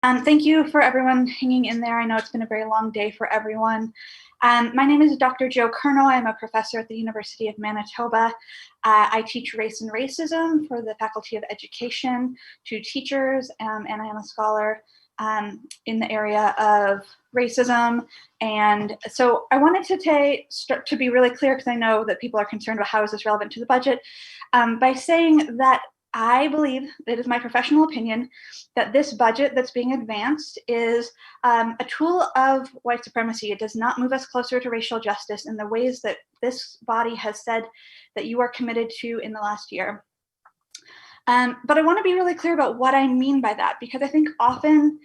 Thank you for everyone hanging in there. I know it's been a very long day for everyone. My name is Dr. Jo Curnow. I'm a professor at the University of Manitoba. I teach race and racism for the Faculty of Education to teachers, and I am a scholar in the area of racism. And so I wanted to start to be really clear, because I know that people are concerned about how is this relevant to the budget, by saying that I believe, it is my professional opinion, that this budget that's being advanced is a tool of white supremacy. It does not move us closer to racial justice in the ways that this body has said that you are committed to in the last year. But I want to be really clear about what I mean by that, because I think often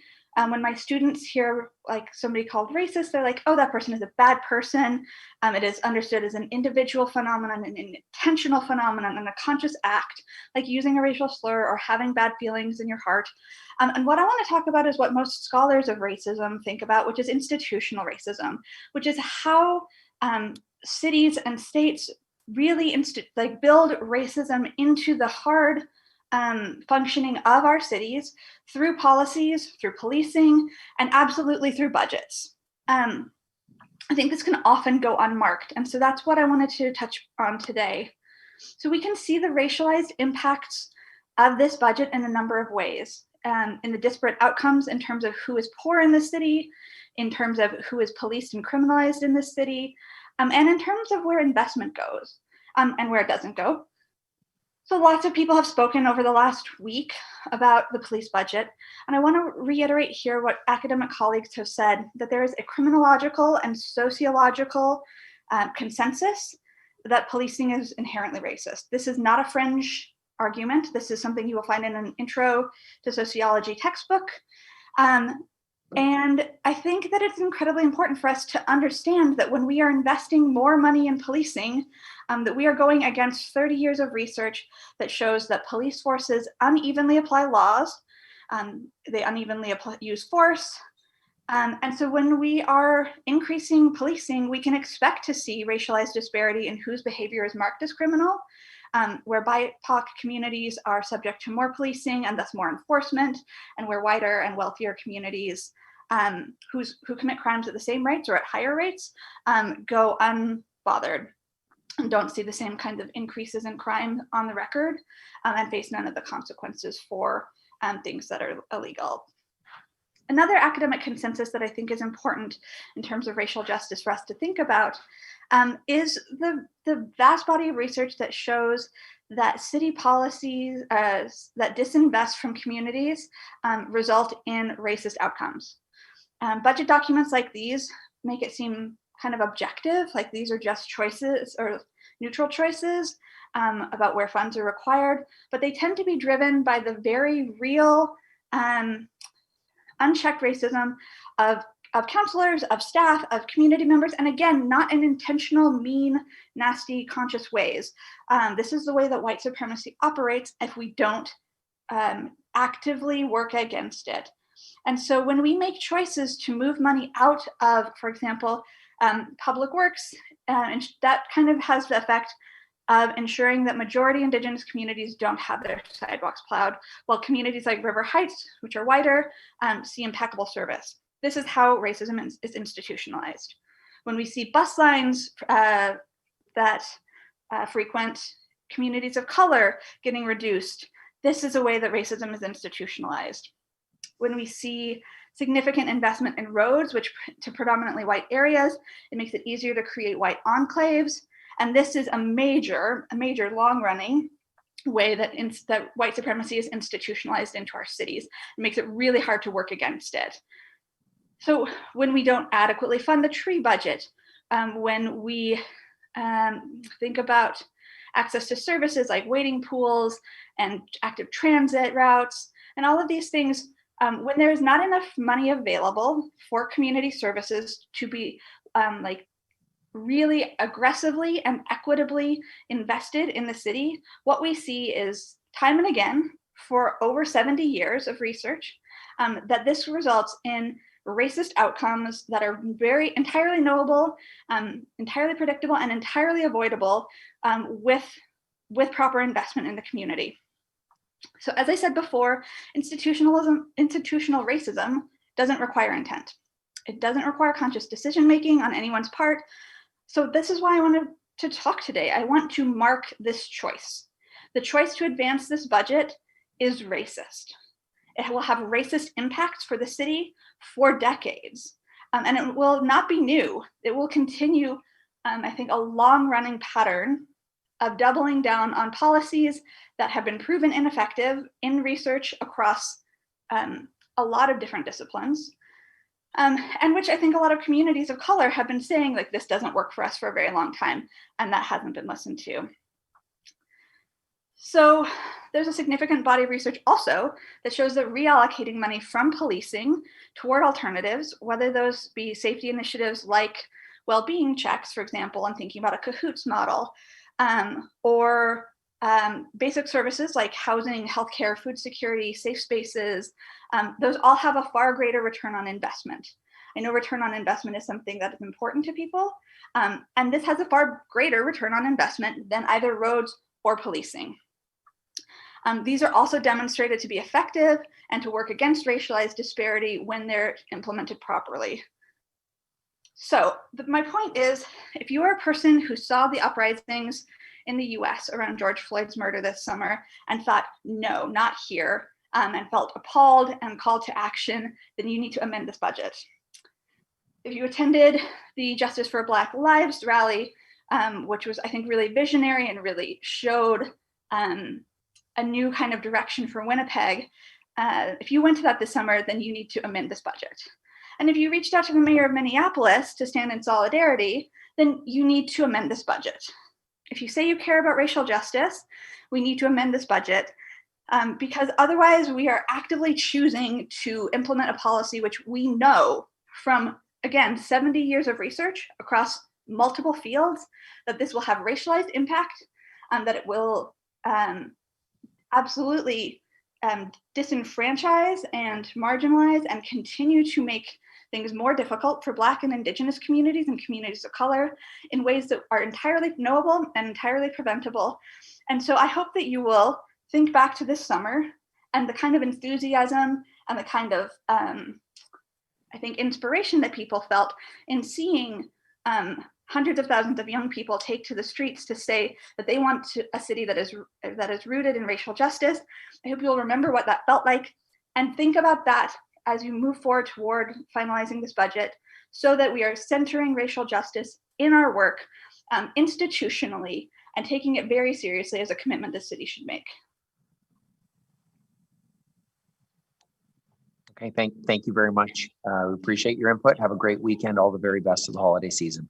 when my students hear like somebody called racist, they're like, oh, that person is a bad person. It is understood as an individual phenomenon, an intentional phenomenon, and a conscious act, like using a racial slur or having bad feelings in your heart. And what I want to talk about is what most scholars of racism think about, which is institutional racism, which is how cities and states really build racism into the hard functioning of our cities through policies, through policing, and absolutely through budgets. I think this can often go unmarked, and so that's what I wanted to touch on today. So we can see the racialized impacts of this budget in a number of ways, in the disparate outcomes in terms of who is poor in the city, in terms of who is policed and criminalized in the city, and in terms of where investment goes and where it doesn't go. So lots of people have spoken over the last week about the police budget, and I want to reiterate here what academic colleagues have said, that there is a criminological and sociological consensus that policing is inherently racist. This is not a fringe argument. This is something you will find in an intro to sociology textbook. And I think that it's incredibly important for us to understand that when we are investing more money in policing, that we are going against 30 years of research that shows that police forces unevenly apply laws, they unevenly use force. And so when we are increasing policing, we can expect to see racialized disparity in whose behavior is marked as criminal, where BIPOC communities are subject to more policing and thus more enforcement, and where whiter and wealthier communities who commit crimes at the same rates or at higher rates go unbothered and don't see the same kinds of increases in crime on the record, and face none of the consequences for things that are illegal. Another academic consensus that I think is important in terms of racial justice for us to think about is the vast body of research that shows that city policies that disinvest from communities result in racist outcomes. Budget documents like these make it seem kind of objective, like these are just choices or neutral choices about where funds are required, but they tend to be driven by the very real unchecked racism of counselors, of staff, of community members, and again, not in intentional, mean, nasty, conscious ways. This is the way that white supremacy operates if we don't actively work against it. And so when we make choices to move money out of, for example, public works, and that kind of has the effect of ensuring that majority Indigenous communities don't have their sidewalks plowed, while communities like River Heights, which are whiter, see impeccable service. This is how racism is institutionalized. When we see bus lines that frequent communities of color getting reduced, this is a way that racism is institutionalized. When we see significant investment in roads, which to predominantly white areas, it makes it easier to create white enclaves. And this is a major long-running way that white supremacy is institutionalized into our cities. It makes it really hard to work against it. So when we don't adequately fund the tree budget, when we think about access to services like waiting pools and active transit routes, and all of these things, when there is not enough money available for community services to be really aggressively and equitably invested in the city, what we see is time and again for over 70 years of research that this results in racist outcomes that are entirely knowable, entirely predictable, and entirely avoidable with proper investment in the community. So as I said before, institutional racism doesn't require intent. It doesn't require conscious decision-making on anyone's part. So this is why I wanted to talk today. I want to mark this choice. The choice to advance this budget is racist. It will have racist impacts for the city for decades. And it will not be new. It will continue, I think, a long-running pattern of doubling down on policies that have been proven ineffective in research across a lot of different disciplines, and which I think a lot of communities of color have been saying, like, this doesn't work for us for a very long time, and that hasn't been listened to. So there's a significant body of research also that shows that reallocating money from policing toward alternatives, whether those be safety initiatives like well-being checks, for example, I'm thinking about a cahoots model, or basic services like housing, healthcare, food security, safe spaces, those all have a far greater return on investment. I know return on investment is something that is important to people, and this has a far greater return on investment than either roads or policing. These are also demonstrated to be effective and to work against racialized disparity when they're implemented properly. So my point is, if you are a person who saw the uprisings in the US around George Floyd's murder this summer and thought, no, not here, and felt appalled and called to action, then you need to amend this budget. If you attended the Justice for Black Lives rally, which was, I think, really visionary and really showed a new kind of direction for Winnipeg, if you went to that this summer, then you need to amend this budget. And if you reached out to the mayor of Minneapolis to stand in solidarity, then you need to amend this budget. If you say you care about racial justice, we need to amend this budget, because otherwise we are actively choosing to implement a policy which we know from, again, 70 years of research across multiple fields, that this will have racialized impact, that it will absolutely disenfranchise and marginalize and continue to make things more difficult for Black and Indigenous communities and communities of color in ways that are entirely knowable and entirely preventable. And so I hope that you will think back to this summer and the kind of enthusiasm and the kind of, I think, inspiration that people felt in seeing hundreds of thousands of young people take to the streets to say that they want a city that is rooted in racial justice. I hope you'll remember what that felt like and think about that as you move forward toward finalizing this budget, so that we are centering racial justice in our work institutionally and taking it very seriously as a commitment the city should make. Okay, thank you very much. We appreciate your input. Have a great weekend. All the very best of the holiday season.